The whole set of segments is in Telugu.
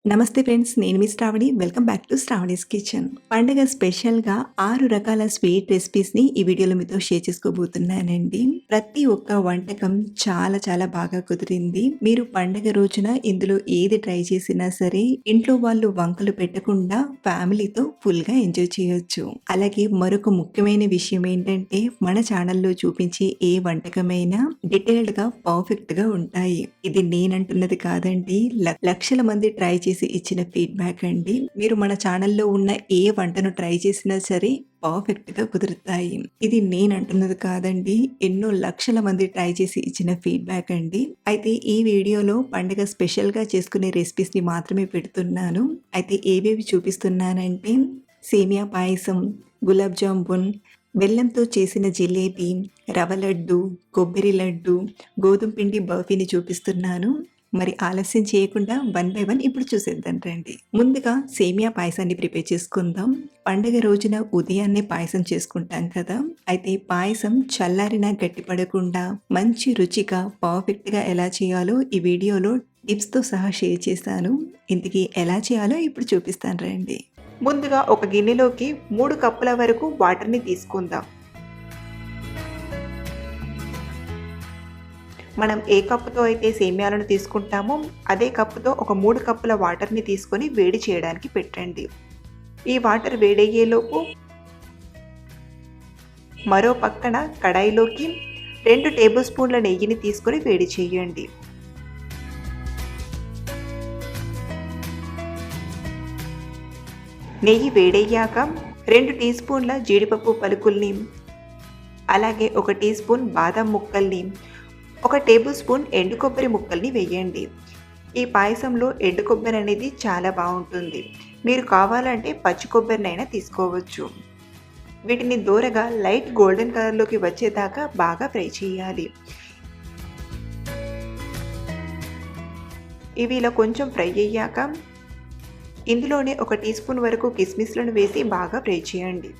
నమస్తే ఫ్రెండ్స్. నేను మీ Shravani. Welcome back to Shravani's kitchen. పండగ స్పెషల్‌గా 6 రకాల స్వీట్ రెసిపీస్‌ని ఈ వీడియోలో మీతో షేర్ చేసుకోబోతున్నానండి. ప్రతి ఒక్క వంటకం చాలా చాలా బాగా కుదిరింది. మీరు పండగ రోజున ఇందులో ఏది ట్రై చేసినా సరే ఇంట్లో వాళ్ళు వంకలు పెట్టకుండా ఫ్యామిలీతో ఫుల్‌గా ఎంజాయ్ చేయొచ్చు. అలాగే మరొక ముఖ్యమైన విషయం ఏంటంటే మన ఛానల్‌లో చూపించే ఏ వంటకమైనా డీటెయిల్డ్‌గా పర్ఫెక్ట్‌గా ఉంటాయి. ఇది నేనంటున్నది కాదండి. లక్షల మంది ట్రై చేసి ఇచ్చిన ఫీడ్‌బ్యాక్ అండి. మీరు మన ఛానల్‌లో ఉన్న ఏ వంటను ట్రై చేసినా సరే పర్ఫెక్ట్‌గా కుదురుతాయి. ఇది నేనంటున్నది కాదండి. ఎన్నో లక్షల మంది ట్రై చేసి ఇచ్చిన ఫీడ్‌బ్యాక్ అండి. అయితే ఈ వీడియోలో పండగ స్పెషల్‌గా చేసుకునే రెసిపీస్‌ని మాత్రమే పెడుతున్నాను. అయితే ఏవేవి చూపిస్తున్నానంటే సేమియా పాయసం, గులాబ్ జామున్, బెల్లంతో చేసిన జిలేబీ, రవ లడ్డు, కొబ్బరి లడ్డు, గోధుమ పిండి బర్ఫీని చూపిస్తున్నాను. మరి ఆలస్యం చేయకుండా వన్ బై వన్ ఇప్పుడు చూసేద్దాం రండి. ముందుగా సేమియా పాయసాన్ని ప్రిపేర్ చేసుకుందాం. పండగ రోజున ఉదయాన్నే పాయసం చేసుకుంటాం కదా! అయితే పాయసం చల్లారినా గట్టిపడకుండా మంచి రుచిగా పర్ఫెక్ట్‌గా ఎలా చేయాలో ఈ వీడియోలో టిప్స్‌తో సహా షేర్ చేశాను. ఇంతకీ ఎలా చేయాలో ఇప్పుడు చూపిస్తాను రండి. ముందుగా ఒక గిన్నెలోకి 3 కప్పుల వరకు వాటర్‌ని తీసుకుందాం. మనం ఏ కప్పుతో అయితే సేమియాలను తీసుకుంటామో అదే కప్పుతో ఒక 3 కప్పుల వాటర్‌ని తీసుకొని వేడి చేయడానికి పెట్టండి. ఈ వాటర్ వేడయ్యేలోపు మరో పక్కన కడాయిలోకి 2 టేబుల్ స్పూన్ల నెయ్యిని తీసుకొని వేడి చేయండి. నెయ్యి వేడయ్యాక 2 టీ స్పూన్ల జీడిపప్పు పలుకుల్ని, అలాగే 1 టీ స్పూన్ బాదం ముక్కల్ని, 1 టేబుల్ స్పూన్ ఎండు కొబ్బరి ముక్కల్ని వేయండి. ఈ పాయసంలో ఎండు కొబ్బరి అనేది చాలా బాగుంటుంది. మీరు కావాలంటే పచ్చి కొబ్బరినైనా తీసుకోవచ్చు. వీటిని దూరగా లైట్ గోల్డెన్ కలర్లోకి వచ్చేదాకా బాగా ఫ్రై చేయాలి. ఇవి ఇలా కొంచెం ఫ్రై అయ్యాక ఇందులోనే 1 టీ స్పూన్ వరకు కిస్మిస్లను వేసి బాగా ఫ్రై చేయండి.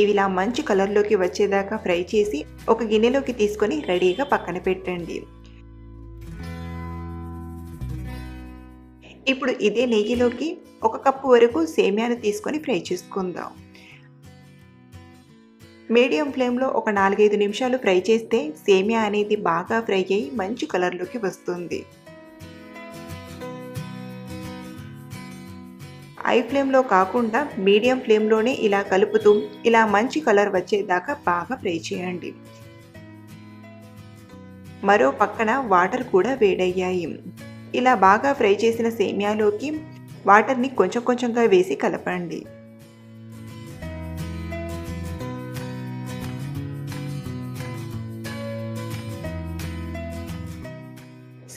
ఇవి ఇలా మంచి కలర్లోకి వచ్చేదాకా ఫ్రై చేసి ఒక గిన్నెలోకి తీసుకొని రెడీగా పక్కన పెట్టండి. ఇప్పుడు ఇదే నెయ్యిలోకి 1 కప్పు వరకు సేమియాను తీసుకొని ఫ్రై చేసుకుందాం. మీడియం ఫ్లేమ్లో ఒక 4-5 నిమిషాలు ఫ్రై చేస్తే సేమియా అనేది బాగా ఫ్రై అయ్యి మంచి కలర్లోకి వస్తుంది. హై ఫ్లేమ్లో కాకుండా మీడియం ఫ్లేమ్లోనే ఇలా కలుపుతూ ఇలా మంచి కలర్ వచ్చేదాకా బాగా ఫ్రై చేయండి. మరో పక్కన వాటర్ కూడా వేడయ్యాయి. ఇలా బాగా ఫ్రై చేసిన సేమియాలోకి వాటర్ని కొంచెం కొంచెంగా వేసి కలపండి.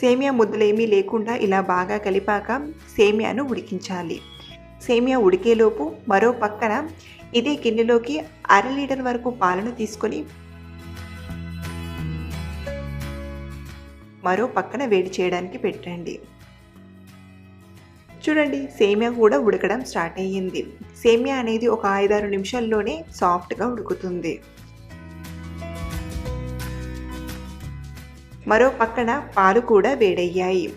సేమియా ముద్దలేమీ లేకుండా ఇలా బాగా కలిపాక సేమియాను ఉడికించాలి. సేమియా ఉడికేలోపు మరో పక్కన ఇదే గిన్నెలోకి 1/2 లీటర్ వరకు పాలను తీసుకొని మరో పక్కన వేడి చేయడానికి పెట్టండి. చూడండి, సేమియా కూడా ఉడకడం స్టార్ట్ అయ్యింది. సేమియా అనేది ఒక 5-6 నిమిషాల్లోనే సాఫ్ట్గా ఉడుకుతుంది. మరో పక్కన పాలు కూడా వేడయ్యాయి.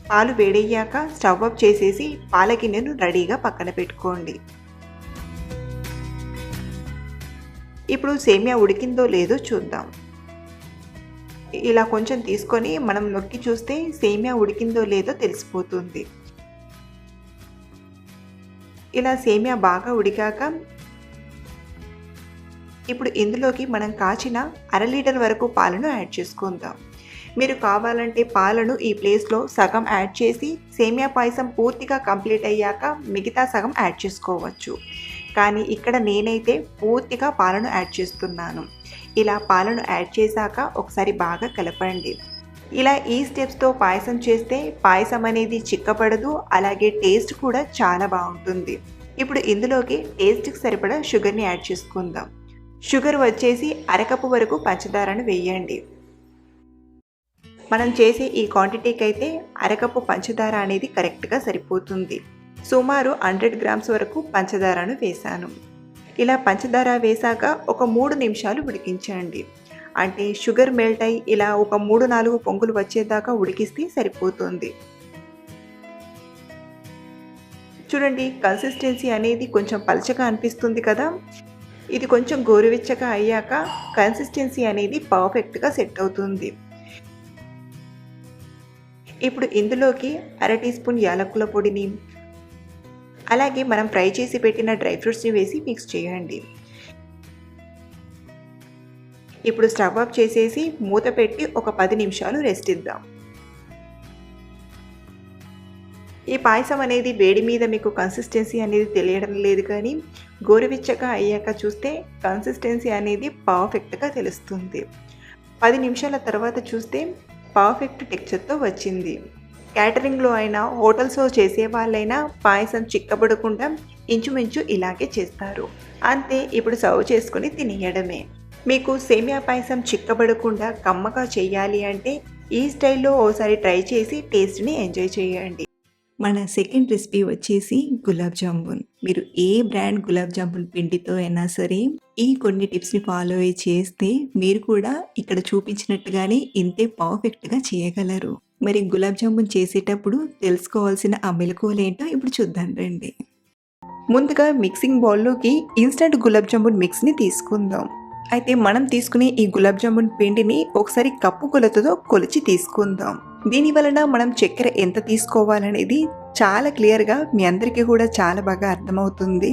పాలు వేడయ్యాక స్టవ్ ఆఫ్ చేసేసి పాల గిన్నెను రెడీగా పక్కన పెట్టుకోండి. ఇప్పుడు సేమియా ఉడికిందో లేదో చూద్దాం. ఇలా కొంచెం తీసుకొని మనం నొక్కి చూస్తే సేమియా ఉడికిందో లేదో తెలిసిపోతుంది. ఇలా సేమియా బాగా ఉడికాక ఇప్పుడు ఇందులోకి మనం కాచిన 1/2 లీటర్ వరకు పాలను యాడ్ చేసుకుందాం. మీరు కావాలంటే పాలను ఈ ప్లేస్లో సగం యాడ్ చేసి సేమియా పాయసం పూర్తిగా కంప్లీట్ అయ్యాక మిగతా సగం యాడ్ చేసుకోవచ్చు. కానీ ఇక్కడ నేనైతే పూర్తిగా పాలను యాడ్ చేస్తున్నాను. ఇలా పాలను యాడ్ చేశాక ఒకసారి బాగా కలపండి. ఇలా ఈ స్టెప్స్తో పాయసం చేస్తే పాయసం అనేది చిక్కపడదు, అలాగే టేస్ట్ కూడా చాలా బాగుంటుంది. ఇప్పుడు ఇందులోకి టేస్ట్కి సరిపడా షుగర్ని యాడ్ చేసుకుందాం. షుగర్ వచ్చేసి 1/2 కప్పు వరకు పంచదారను వేయండి. మనం చేసే ఈ క్వాంటిటీకి అయితే 1/2 కప్పు పంచదార అనేది కరెక్ట్గా సరిపోతుంది. సుమారు 100 గ్రామ్స్ వరకు పంచదారను వేశాను. ఇలా పంచదార వేశాక ఒక 3 నిమిషాలు ఉడికించండి. అంటే షుగర్ మెల్ట్ అయ్యి ఇలా ఒక 3-4 పొంగులు వచ్చేదాకా ఉడికిస్తే సరిపోతుంది. చూడండి కన్సిస్టెన్సీ అనేది కొంచెం పలచగా అనిపిస్తుంది కదా. ఇది కొంచెం గోరువెచ్చగా అయ్యాక కన్సిస్టెన్సీ అనేది పర్ఫెక్ట్గా సెట్ అవుతుంది. ఇప్పుడు ఇందులోకి అర టీ స్పూన్ యాలకుల పొడిని, అలాగే మనం ఫ్రై చేసి పెట్టిన డ్రై ఫ్రూట్స్ని వేసి మిక్స్ చేయండి. ఇప్పుడు స్టవ్ ఆఫ్ చేసేసి మూత పెట్టి ఒక 10 నిమిషాలు రెస్ట్ ఇద్దాం. ఈ పాయసం అనేది వేడి మీద మీకు కన్సిస్టెన్సీ అనేది తెలియడం లేదు, కానీ గోరువెచ్చగా అయ్యాక చూస్తే కన్సిస్టెన్సీ అనేది పర్ఫెక్ట్గా తెలుస్తుంది. 10 నిమిషాల తర్వాత చూస్తే పర్ఫెక్ట్ టెక్స్చర్తో వచ్చింది. క్యాటరింగ్లో అయినా హోటల్స్లో చేసే వాళ్ళైనా పాయసం చిక్కబడకుండా ఇంచుమించు ఇలాగే చేస్తారు. అంతే, ఇప్పుడు సర్వ్ చేసుకుని తినేయడమే. మీకు సేమియా పాయసం చిక్కబడకుండా కమ్మగా చేయాలి అంటే ఈ స్టైల్లో ఓసారి ట్రై చేసి టేస్ట్ని ఎంజాయ్ చేయండి. మన సెకండ్ రెసిపీ వచ్చేసి గులాబ్ జామున్. మీరు ఏ బ్రాండ్ గులాబ్ జామున్ పిండితో అయినా సరే ఈ కొన్ని టిప్స్ని ఫాలో అయ్యి చేస్తే మీరు కూడా ఇక్కడ చూపించినట్టుగానే ఇంతే పర్ఫెక్ట్గా చేయగలరు. మరి గులాబ్ జామున్ చేసేటప్పుడు తెలుసుకోవాల్సిన ఆ మెలకువలేంటో ఇప్పుడు చూద్దాం రండి. ముందుగా మిక్సింగ్ బౌల్లోకి ఇన్స్టంట్ గులాబ్ జామున్ మిక్స్ని తీసుకుందాం. అయితే మనం తీసుకునే ఈ గులాబ్ జామున్ పిండిని ఒకసారి కప్పు కొలతతో కొలిచి తీసుకుందాం. దీని వలన మనం చక్కెర ఎంత తీసుకోవాలనేది చాలా క్లియర్గా మీ అందరికీ కూడా చాలా బాగా అర్థమవుతుంది.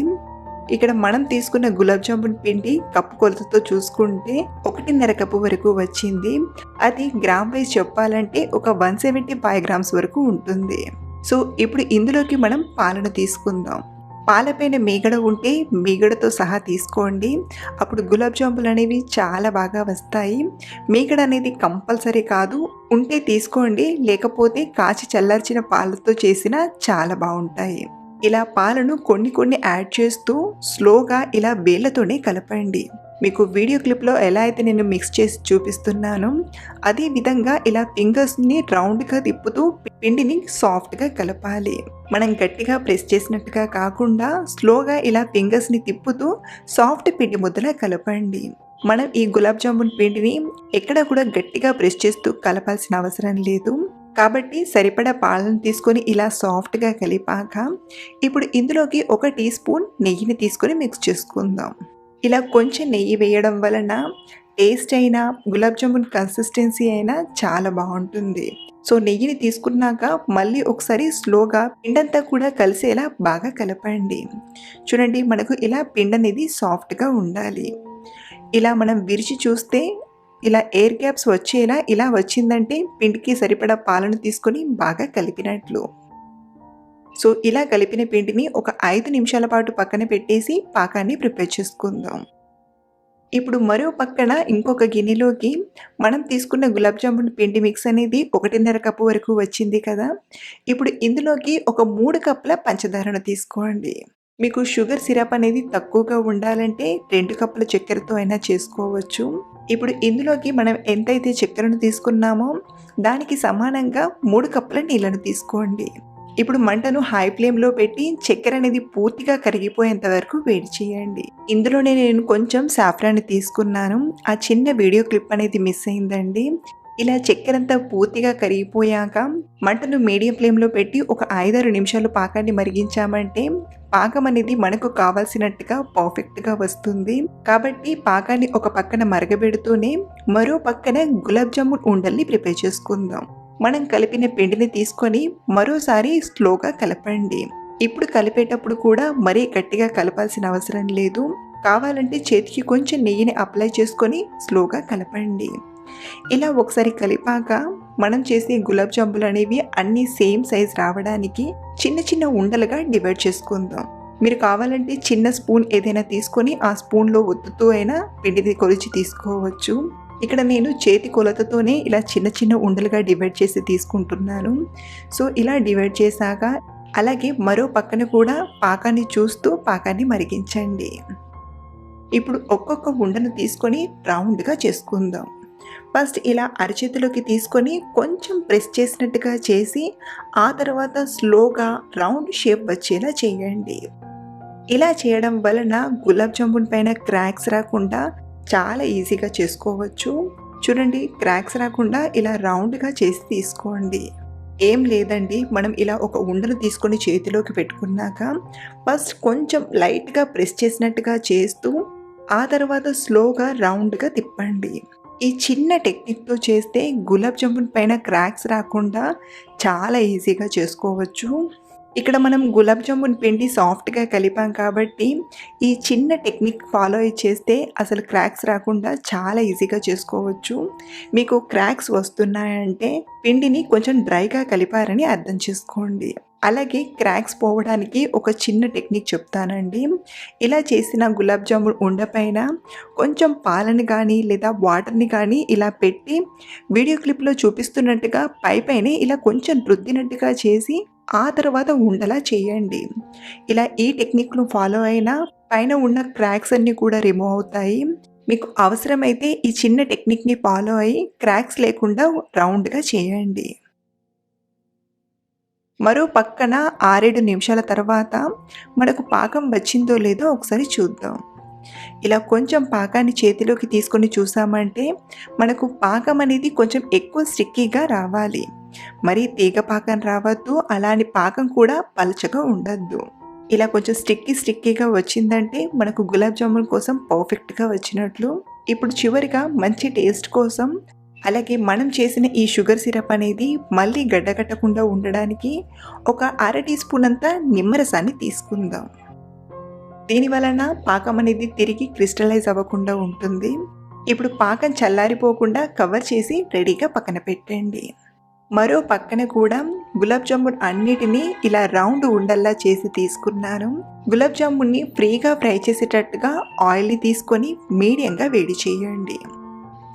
ఇక్కడ మనం తీసుకున్న గులాబ్ జామున్ పిండి కప్పు కొలతతో చూసుకుంటే 1.5 కప్పు వరకు వచ్చింది. అది గ్రామ్ వైజ్ చెప్పాలంటే ఒక 175 గ్రామ్స్ వరకు ఉంటుంది. సో ఇప్పుడు ఇందులోకి మనం పాలను తీసుకుందాం. పాలపైన మీగడ ఉంటే మీగడతో సహా తీసుకోండి. అప్పుడు గులాబ్ జాములు అనేవి చాలా బాగా వస్తాయి. మీగడ అనేది కంపల్సరీ కాదు, ఉంటే తీసుకోండి, లేకపోతే కాచి చల్లార్చిన పాలతో చేసినా చాలా బాగుంటాయి. ఇలా పాలను కొన్ని యాడ్ చేస్తూ స్లోగా ఇలా వేళ్ళతోనే కలపండి. మీకు వీడియో క్లిప్లో ఎలా అయితే నేను మిక్స్ చేసి చూపిస్తున్నానో అదే విధంగా ఇలా ఫింగర్స్ని రౌండ్గా తిప్పుతూ పిండిని సాఫ్ట్గా కలపాలి. మనం గట్టిగా ప్రెస్ చేసినట్టుగా కాకుండా స్లోగా ఇలా ఫింగర్స్ని తిప్పుతూ సాఫ్ట్ పిండి ముద్దలా కలపండి. మనం ఈ గులాబ్ జామున్ పిండిని ఎక్కడ కూడా గట్టిగా ప్రెస్ చేస్తూ కలపాల్సిన అవసరం లేదు. కాబట్టి సరిపడా పాలను తీసుకొని ఇలా సాఫ్ట్గా కలిపాక ఇప్పుడు ఇందులోకి 1 టీ స్పూన్ నెయ్యిని తీసుకొని మిక్స్ చేసుకుందాం. ఇలా కొంచెం నెయ్యి వేయడం వలన టేస్ట్ అయినా గులాబ్ జామున్ కన్సిస్టెన్సీ అయినా చాలా బాగుంటుంది. సో నెయ్యిని తీసుకున్నాక మళ్ళీ ఒకసారి స్లోగా పిండంతా కూడా కలిసేలా బాగా కలపండి. చూడండి, మనకు ఇలా పిండి అనేది సాఫ్ట్గా ఉండాలి. ఇలా మనం విరిచి చూస్తే ఇలా ఎయిర్ గ్యాప్స్ వచ్చేలా ఇలా వచ్చిందంటే పిండికి సరిపడా పాలను తీసుకొని బాగా కలిపినట్లు. సో ఇలా కలిపిన పిండిని ఒక 5 నిమిషాల పాటు పక్కన పెట్టేసి పాకాన్ని ప్రిపేర్ చేసుకుందాం. ఇప్పుడు మరో పక్కన ఇంకొక గిన్నెలోకి మనం తీసుకున్న గులాబ్ జామున్ పిండి మిక్స్ అనేది 1.5 కప్పు వరకు వచ్చింది కదా. ఇప్పుడు ఇందులోకి ఒక 3 కప్పుల పంచదారను తీసుకోండి. మీకు షుగర్ సిరప్ అనేది తక్కువగా ఉండాలంటే 2 కప్పుల చక్కెరతో అయినా చేసుకోవచ్చు. ఇప్పుడు ఇందులోకి మనం ఎంతైతే చక్కెరను తీసుకున్నామో దానికి సమానంగా 3 కప్పుల నీళ్ళను తీసుకోండి. ఇప్పుడు మంటను హై ఫ్లేమ్లో పెట్టి చక్కెర అనేది పూర్తిగా కరిగిపోయేంత వరకు వేడి చేయండి. ఇందులోనే నేను కొంచెం సాఫ్రాన్ని తీసుకున్నాను. ఆ చిన్న వీడియో క్లిప్ అనేది మిస్ అయిందండి. ఇలా చక్కెర అంతా పూర్తిగా కరిగిపోయాక మంటను మీడియం ఫ్లేమ్లో పెట్టి ఒక 5-6 నిమిషాలు పాకాన్ని మరిగించామంటే పాకం అనేది మనకు కావాల్సినట్టుగా పర్ఫెక్ట్గా వస్తుంది. కాబట్టి పాకాన్ని ఒక పక్కన మరగబెడుతూనే మరో పక్కన గులాబ్ జామున్ ఉండల్ని ప్రిపేర్ చేసుకుందాం. మనం కలిపిన పిండిని తీసుకొని మరోసారి స్లోగా కలపండి. ఇప్పుడు కలిపేటప్పుడు కూడా మరీ గట్టిగా కలపాల్సిన అవసరం లేదు. కావాలంటే చేతికి కొంచెం నెయ్యిని అప్లై చేసుకొని స్లోగా కలపండి. ఇలా ఒకసారి కలిపాక మనం చేసే గులాబ్ జాములు అనేవి అన్నీ సేమ్ సైజ్ రావడానికి చిన్న ఉండలుగా డివైడ్ చేసుకుందాం. మీరు కావాలంటే చిన్న స్పూన్ ఏదైనా తీసుకొని ఆ స్పూన్లో ఒత్తుతూ అయినా పిండిని కొలిచి తీసుకోవచ్చు. ఇక్కడ నేను చేతి కొలతతోనే ఇలా చిన్న ఉండలుగా డివైడ్ చేసి తీసుకుంటున్నాను. సో ఇలా డివైడ్ చేశాక అలాగే మరో పక్కన కూడా పాకాన్ని చూస్తూ పాకాన్ని మరిగించండి. ఇప్పుడు ఒక్కొక్క ఉండను తీసుకొని రౌండ్గా చేసుకుందాం. ఫస్ట్ ఇలా అరచేతిలోకి తీసుకొని కొంచెం ప్రెస్ చేసినట్టుగా చేసి ఆ తర్వాత స్లోగా రౌండ్ షేప్ వచ్చేలా చేయండి. ఇలా చేయడం వలన గులాబ్ జామున్ పైన క్రాక్స్ రాకుండా చాలా ఈజీగా చేసుకోవచ్చు. చూడండి, క్రాక్స్ రాకుండా ఇలా రౌండ్గా చేసి తీసుకోండి. ఏం లేదండి. మనం ఇలా ఒక ఉండను తీసుకొని చేతిలోకి పెట్టుకున్నాక ఫస్ట్ కొంచెం లైట్‌గా ప్రెస్ చేసినట్టుగా చేస్తూ ఆ తర్వాత స్లోగా రౌండ్‌గా తిప్పండి. ఈ చిన్న టెక్నిక్‌తో చేస్తే గులాబ్ జామున్ పైన క్రాక్స్ రాకుండా చాలా ఈజీగా చేసుకోవచ్చు. ఇక్కడ మనం గులాబ్ జామున్ పిండి సాఫ్ట్‌గా కలిపాం కాబట్టి ఈ చిన్న టెక్నిక్ ఫాలో అయ్యి చేస్తే అసలు క్రాక్స్ రాకుండా చాలా ఈజీగా చేసుకోవచ్చు. మీకు క్రాక్స్ వస్తున్నాయంటే పిండిని కొంచెం డ్రైగా కలిపారని అర్థం చేసుకోండి. అలాగే క్రాక్స్ పోవడానికి ఒక చిన్న టెక్నిక్ చెప్తానండి. ఇలా చేసిన గులాబ్ జామున్ ఉండ పైన కొంచెం పాలని గానీ లేదా వాటర్‌ని గానీ ఇలా పెట్టి వీడియో క్లిప్‌లో చూపిస్తున్నట్టుగా పైపైనే ఇలా కొంచెం రుద్దినట్టుగా చేసి ఆ తర్వాత ఉండలా చేయండి. ఇలా ఈ టెక్నిక్‌ను ఫాలో అయినా పైన ఉన్న క్రాక్స్ అన్నీ కూడా రిమూవ్ అవుతాయి. మీకు అవసరమైతే ఈ చిన్న టెక్నిక్‌ని ఫాలో అయ్యి క్రాక్స్ లేకుండా రౌండ్‌గా చేయండి. మరో పక్కన 6, 7 నిమిషాల తర్వాత మనకు పాకం వచ్చిందో లేదో ఒకసారి చూద్దాం. ఇలా కొంచెం పాకాన్ని చేతిలోకి తీసుకొని చూసామంటే మనకు పాకం అనేది కొంచెం ఎక్కువ స్టిక్కీగా రావాలి. మరీ తీగ పాకం రావద్దు, అలాని పాకం కూడా పలచగా ఉండద్దు. ఇలా కొంచెం స్టిక్కీగా వచ్చిందంటే మనకు గులాబ్ జామున్ కోసం పర్ఫెక్ట్‌గా వచ్చినట్లు. ఇప్పుడు చివరిగా మంచి టేస్ట్ కోసం అలాగే మనం చేసిన ఈ షుగర్ సిరప్ అనేది మళ్ళీ గడ్డకట్టకుండా ఉండడానికి ఒక అర టీ స్పూన్ అంతా నిమ్మరసాన్ని తీసుకుందాం. దీని వలన పాకం అనేది తిరిగి క్రిస్టలైజ్ అవ్వకుండా ఉంటుంది. ఇప్పుడు పాకం చల్లారిపోకుండా కవర్ చేసి రెడీగా పక్కన పెట్టండి. మరో పక్కన కూడా గులాబ్ జామున్ అన్నిటినీ ఇలా రౌండ్ ఉండల్లా చేసి తీసుకున్నాను. గులాబ్ జామున్ని ఫ్రీగా ఫ్రై చేసేటట్టుగా ఆయిల్ని తీసుకొని మీడియంగా వేడి చేయండి.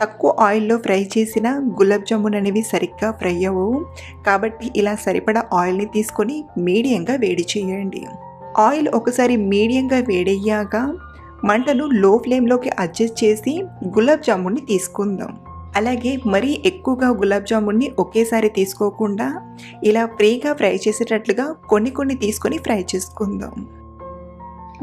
తక్కువ ఆయిల్లో ఫ్రై చేసిన గులాబ్ జామున్ అనేవి సరిగ్గా ఫ్రై అవ్వవు. కాబట్టి ఇలా సరిపడా ఆయిల్ని తీసుకొని మీడియంగా వేడి చేయండి. ఆయిల్ ఒకసారి మీడియంగా వేడయ్యాక మంటను లో ఫ్లేమ్లోకి అడ్జస్ట్ చేసి గులాబ్ జామున్ని తీసుకుందాం. అలాగే మరీ ఎక్కువగా గులాబ్ జామున్ని ఒకేసారి తీసుకోకుండా ఇలా ఫ్రీగా ఫ్రై చేసేటట్లుగా కొన్ని తీసుకొని ఫ్రై చేసుకుందాం.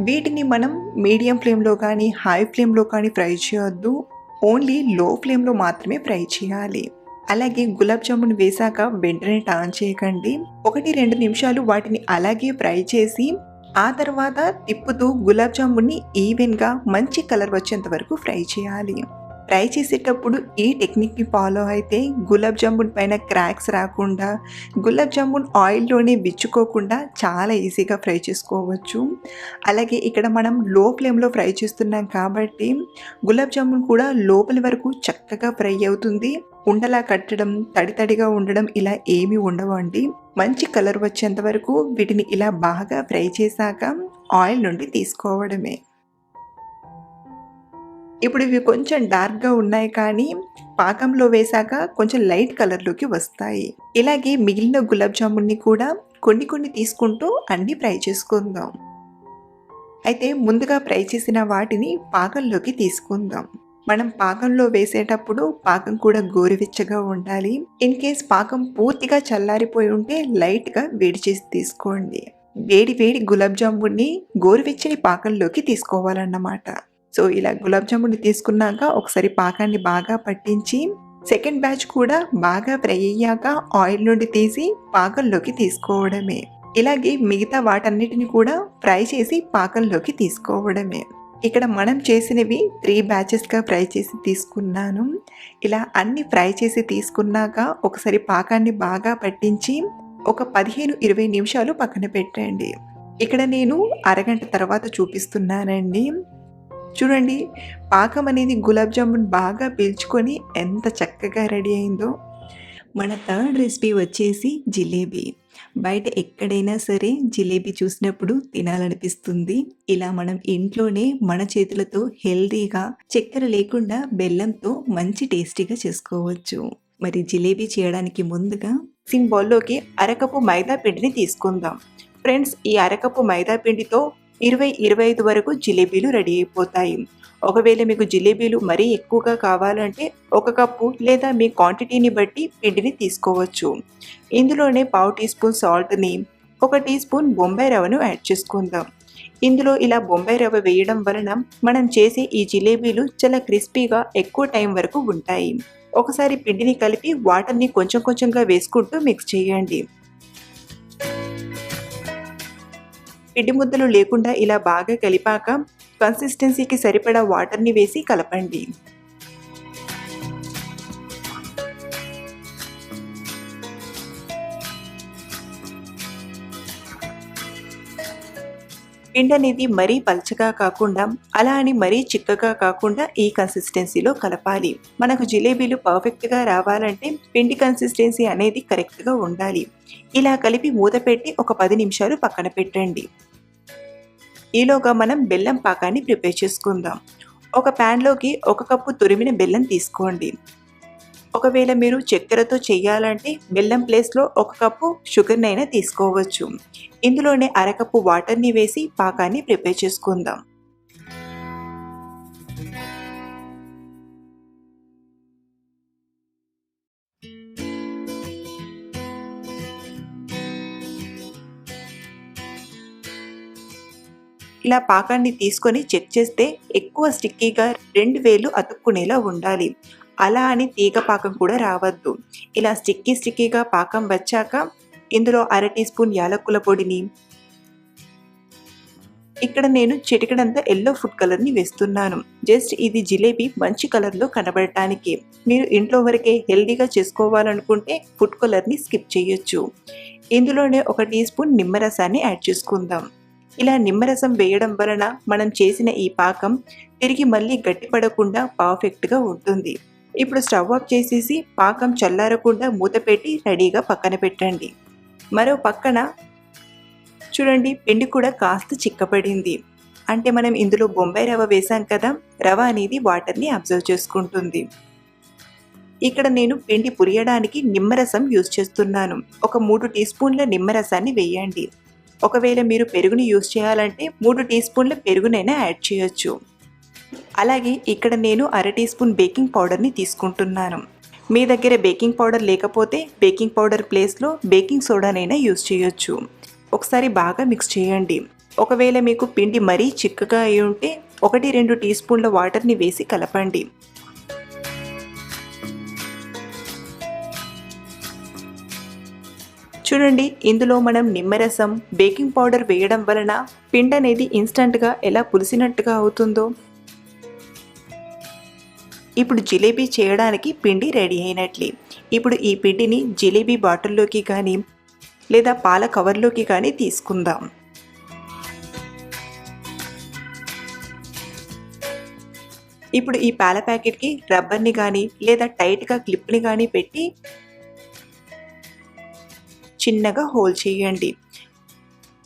వీటిని మనం మీడియం ఫ్లేమ్లో కానీ హై ఫ్లేమ్లో కానీ ఫ్రై చేయొద్దు. ఓన్లీ లో ఫ్లేమ్లో మాత్రమే ఫ్రై చేయాలి. అలాగే గులాబ్ జామున్ వేశాక వెంటనే టర్న్ చేయకండి. 1-2 నిమిషాలు వాటిని అలాగే ఫ్రై చేసి ఆ తర్వాత తిప్పుతూ గులాబ్ జామున్ని ఈవెన్గా మంచి కలర్ వచ్చేంత వరకు ఫ్రై చేయాలి. ఫ్రై చేసేటప్పుడు ఈ టెక్నిక్ని ఫాలో అయితే గులాబ్ జామున్ పైన క్రాక్స్ రాకుండా, గులాబ్ జామున్ ఆయిల్లోనే విచ్చుకోకుండా చాలా ఈజీగా ఫ్రై చేసుకోవచ్చు. అలాగే ఇక్కడ మనం లో ఫ్లేమ్లో ఫ్రై చేస్తున్నాం కాబట్టి గులాబ్ జామున్ కూడా లోపలి వరకు చక్కగా ఫ్రై అవుతుంది. ఉండలా కట్టడం, తడిగా ఉండడం ఇలా ఏమీ ఉండవండి. మంచి కలర్ వచ్చేంత వరకు వీటిని ఇలా బాగా ఫ్రై చేశాక ఆయిల్ నుండి తీసుకోవడమే. ఇప్పుడు ఇవి కొంచెం డార్క్‌గా ఉన్నాయి కానీ పాకంలో వేశాక కొంచెం లైట్ కలర్‌లోకి వస్తాయి. ఇలాగే మిగిలిన గులాబ్ జామున్ని కూడా కొన్ని తీసుకుంటూ అన్నీ ఫ్రై చేసుకుందాం. అయితే ముందుగా ఫ్రై చేసిన వాటిని పాకంలోకి తీసుకుందాం. మనం పాకంలో వేసేటప్పుడు పాకం కూడా గోరువెచ్చగా ఉండాలి. ఇన్ కేస్ పాకం పూర్తిగా చల్లారిపోయి ఉంటే లైట్‌గా వేడి చేసి తీసుకోండి. వేడి గులాబ్ జామున్ని గోరువెచ్చని పాకంలోకి తీసుకోవాలన్నమాట. సో ఇలా గులాబ్ జామున్ని తీసుకున్నాక ఒకసారి పాకాన్ని బాగా పట్టించి సెకండ్ బ్యాచ్ కూడా బాగా ఫ్రై అయ్యాక ఆయిల్ నుండి తీసి పాకంలోకి తీసుకోవడమే. ఇలాగే మిగతా వాటన్నిటిని కూడా ఫ్రై చేసి పాకంలోకి తీసుకోవడమే. ఇక్కడ మనం చేసినవి 3 బ్యాచెస్గా ఫ్రై చేసి తీసుకున్నాను. ఇలా అన్ని ఫ్రై చేసి తీసుకున్నాక ఒకసారి పాకాన్ని బాగా పట్టించి ఒక 15-20 నిమిషాలు పక్కన పెట్టండి. ఇక్కడ నేను అరగంట తర్వాత చూపిస్తున్నానండి. చూడండి, పాకం అనేది గులాబ్ జామున్ బాగా పీల్చుకొని ఎంత చక్కగా రెడీ అయిందో. మన థర్డ్ రెసిపీ వచ్చేసి జిలేబీ. బయట ఎక్కడైనా సరే జిలేబీ చూసినప్పుడు తినాలనిపిస్తుంది. ఇలా మనం ఇంట్లోనే మన చేతులతో హెల్తీగా చక్కెర లేకుండా బెల్లంతో మంచి టేస్టీగా చేసుకోవచ్చు. మరి జిలేబీ చేయడానికి ముందుగా మిక్సింగ్ బౌల్లోకి అరకప్పు మైదా పిండిని తీసుకుందాం. ఫ్రెండ్స్, ఈ అరకప్పు మైదా పిండితో 20-25 వరకు జిలేబీలు రెడీ అయిపోతాయి. ఒకవేళ మీకు జిలేబీలు మరీ ఎక్కువగా కావాలంటే 1 కప్పు లేదా మీ క్వాంటిటీని బట్టి పిండిని తీసుకోవచ్చు. ఇందులోనే పావు టీ స్పూన్ సాల్ట్ని, 1 టీ స్పూన్ బొంబాయి రవ్వను యాడ్ చేసుకుందాం. ఇందులో ఇలా బొంబాయి రవ్వ వేయడం వలన మనం చేసే ఈ జిలేబీలు చాలా క్రిస్పీగా ఎక్కువ టైం వరకు ఉంటాయి. ఒకసారి పిండిని కలిపి వాటర్‌ని కొంచెం కొంచెంగా వేసుకుంటూ మిక్స్ చేయండి. పిండి ముద్దలు లేకుండా ఇలా బాగా కలిపాక కన్సిస్టెన్సీకి సరిపడా వాటర్‌ని వేసి కలపండి. పిండి అనేది మరీ పల్చగా కాకుండా, అలా అని మరీ చిక్కగా కాకుండా ఈ కన్సిస్టెన్సీలో కలపాలి. మనకు జిలేబీలు పర్ఫెక్ట్‌గా రావాలంటే పిండి కన్సిస్టెన్సీ అనేది కరెక్ట్‌గా ఉండాలి. ఇలా కలిపి మూత పెట్టి ఒక 10 నిమిషాలు పక్కన పెట్టండి. ఈలోగా మనం బెల్లం పాకాన్ని ప్రిపేర్ చేసుకుందాం. ఒక ప్యాన్‌లోకి 1 కప్పు తురిమిన బెల్లం తీసుకోండి. ఒకవేళ మీరు చక్కెరతో చెయ్యాలంటే బెల్లం ప్లేస్‌లో 1 కప్పు షుగర్‌నైనా తీసుకోవచ్చు. ఇందులోనే అరకప్పు వాటర్‌ని వేసి పాకాన్ని ప్రిపేర్ చేసుకుందాం. ఇలా పాకాన్ని తీసుకొని చెక్ చేస్తే ఎక్కువ స్టిక్కీగా 2 వేళ్ళు అతుక్కునేలా ఉండాలి. అలా అని తీగ పాకం కూడా రావద్దు. ఇలా స్టిక్కీగా పాకం వచ్చాక ఇందులో అర టీ స్పూన్ యాలకుల పొడిని, ఇక్కడ నేను చిటికెడంత యెల్లో ఫుడ్ కలర్‌ని వేస్తున్నాను. జస్ట్ ఇది జిలేబీ మంచి కలర్‌లో కనబడటానికి. మీరు ఇంట్లో వరకే హెల్తీగా చేసుకోవాలనుకుంటే ఫుడ్ కలర్‌ని స్కిప్ చేయొచ్చు. ఇందులోనే 1 టీ స్పూన్ నిమ్మరసాన్ని యాడ్ చేసుకుందాం. ఇలా నిమ్మరసం వేయడం వలన మనం చేసిన ఈ పాకం తిరిగి మళ్ళీ గట్టిపడకుండా పర్ఫెక్ట్‌గా ఉంటుంది. ఇప్పుడు స్టవ్ ఆఫ్ చేసేసి పాకం చల్లారకుండా మూత పెట్టి రెడీగా పక్కన పెట్టండి. మరో పక్కన చూడండి, పిండి కూడా కాస్త చిక్కపడింది. అంటే మనం ఇందులో బొంబాయి రవ్వ వేసాం కదా, రవ్వ అనేది వాటర్‌ని అబ్జర్వ్ చేసుకుంటుంది. ఇక్కడ నేను పిండి పురియడానికి నిమ్మరసం యూజ్ చేస్తున్నాను. ఒక 3 టీ స్పూన్ల నిమ్మరసాన్ని వేయండి. ఒకవేళ మీరు పెరుగుని యూజ్ చేయాలంటే 3 టీ స్పూన్ల పెరుగునైనా యాడ్ చేయొచ్చు. అలాగే ఇక్కడ నేను అర టీ స్పూన్ బేకింగ్ పౌడర్‌ని తీసుకుంటున్నాను. మీ దగ్గర బేకింగ్ పౌడర్ లేకపోతే బేకింగ్ పౌడర్ ప్లేస్‌లో బేకింగ్ సోడానైనా యూజ్ చేయొచ్చు. ఒకసారి బాగా మిక్స్ చేయండి. ఒకవేళ మీకు పిండి మరీ చిక్కగా అయి ఉంటే 1, 2 టీ స్పూన్ల వాటర్‌ని వేసి కలపండి. చూడండి, ఇందులో మనం నిమ్మరసం, బేకింగ్ పౌడర్ వేయడం వలన పిండి అనేది ఇన్స్టంట్‌గా ఎలా పులిసినట్టుగా అవుతుందో. ఇప్పుడు జిలేబీ చేయడానికి పిండి రెడీ అయినట్లే. ఇప్పుడు ఈ పిండిని జిలేబీ బాటిల్‌లోకి కానీ లేదా పాల కవర్‌లోకి కానీ తీసుకుందాం. ఇప్పుడు ఈ పాల ప్యాకెట్‌కి రబ్బర్‌ని కానీ లేదా టైట్‌గా క్లిప్‌ని కానీ పెట్టి చిన్నగా హోల్ చేయండి.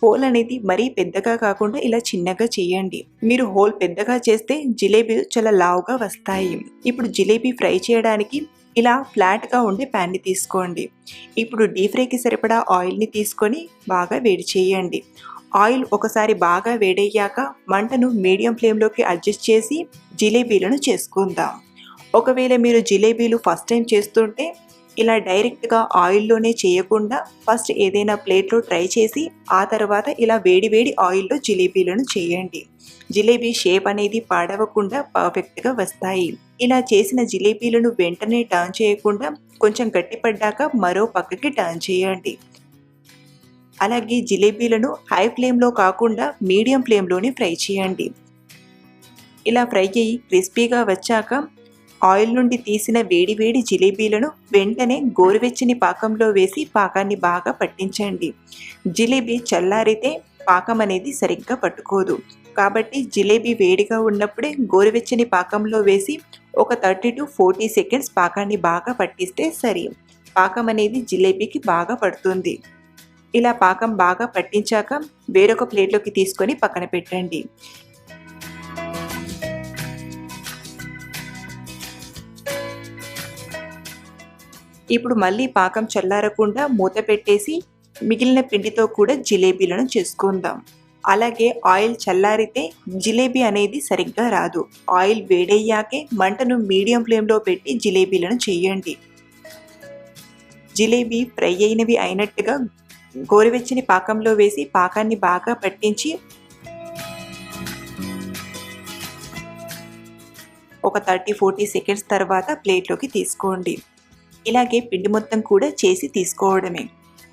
హోల్ అనేది మరీ పెద్దగా కాకుండా ఇలా చిన్నగా చేయండి. మీరు హోల్ పెద్దగా చేస్తే జిలేబీలు చాలా లావుగా వస్తాయి. ఇప్పుడు జిలేబీ ఫ్రై చేయడానికి ఇలా ఫ్లాట్‌గా ఉండే ప్యాన్‌ని తీసుకోండి. ఇప్పుడు డీప్ ఫ్రైకి సరిపడా ఆయిల్‌ని తీసుకొని బాగా వేడి చేయండి. ఆయిల్ ఒకసారి బాగా వేడయ్యాక మంటను మీడియం ఫ్లేమ్‌లోకి అడ్జస్ట్ చేసి జిలేబీలను చేసుకుందాం. ఒకవేళ మీరు జిలేబీలు ఫస్ట్ టైం చేస్తుంటే ఇలా డైరెక్ట్‌గా ఆయిల్‌లోనే చేయకుండా ఫస్ట్ ఏదైనా ప్లేట్‌లో ట్రై చేసి ఆ తర్వాత ఇలా వేడి వేడి ఆయిల్‌లో జిలేబీలను చేయండి. జిలేబీ షేప్ అనేది పాడవకుండా పర్ఫెక్ట్‌గా వస్తాయి. ఇలా చేసిన జిలేబీలను వెంటనే టర్న్ చేయకుండా కొంచెం గట్టిపడ్డాక మరో పక్కకి టర్న్ చేయండి. అలాగే జిలేబీలను హై ఫ్లేమ్‌లో కాకుండా మీడియం ఫ్లేమ్‌లోనే ఫ్రై చేయండి. ఇలా ఫ్రై అయ్యి క్రిస్పీగా వచ్చాక ఆయిల్ నుండి తీసిన వేడి వేడి జిలేబీలను వెంటనే గోరువెచ్చని పాకంలో వేసి పాకాన్ని బాగా పట్టించండి. జిలేబీ చల్లారితే పాకం అనేది సరిగ్గా పట్టుకోదు. కాబట్టి జిలేబీ వేడిగా ఉన్నప్పుడే గోరువెచ్చని పాకంలో వేసి ఒక 30 to 40 సెకండ్స్ పాకాన్ని బాగా పట్టిస్తే సరి. పాకం అనేది జిలేబీకి బాగా పడుతుంది. ఇలా పాకం బాగా పట్టించాక వేరొక ప్లేట్లోకి తీసుకొని పక్కన పెట్టండి. ఇప్పుడు మళ్ళీ పాకం చల్లారకుండా మూత పెట్టేసి మిగిలిన పిండితో కూడా జిలేబీలను చేసుకుందాం. అలాగే ఆయిల్ చల్లారితే జిలేబీ అనేది సరిగ్గా రాదు. ఆయిల్ వేడయ్యాకే మంటను మీడియం ఫ్లేమ్‌లో పెట్టి జిలేబీలను చేయండి. జిలేబీ ఫ్రై అయినవి అయినట్టుగా గోరువెచ్చని పాకంలో వేసి పాకాన్ని బాగా పట్టించి ఒక 30-40 సెకండ్స్ తర్వాత ప్లేట్లోకి తీసుకోండి. ఇలాగే పిండి మొత్తం కూడా చేసి తీసుకోవడమే.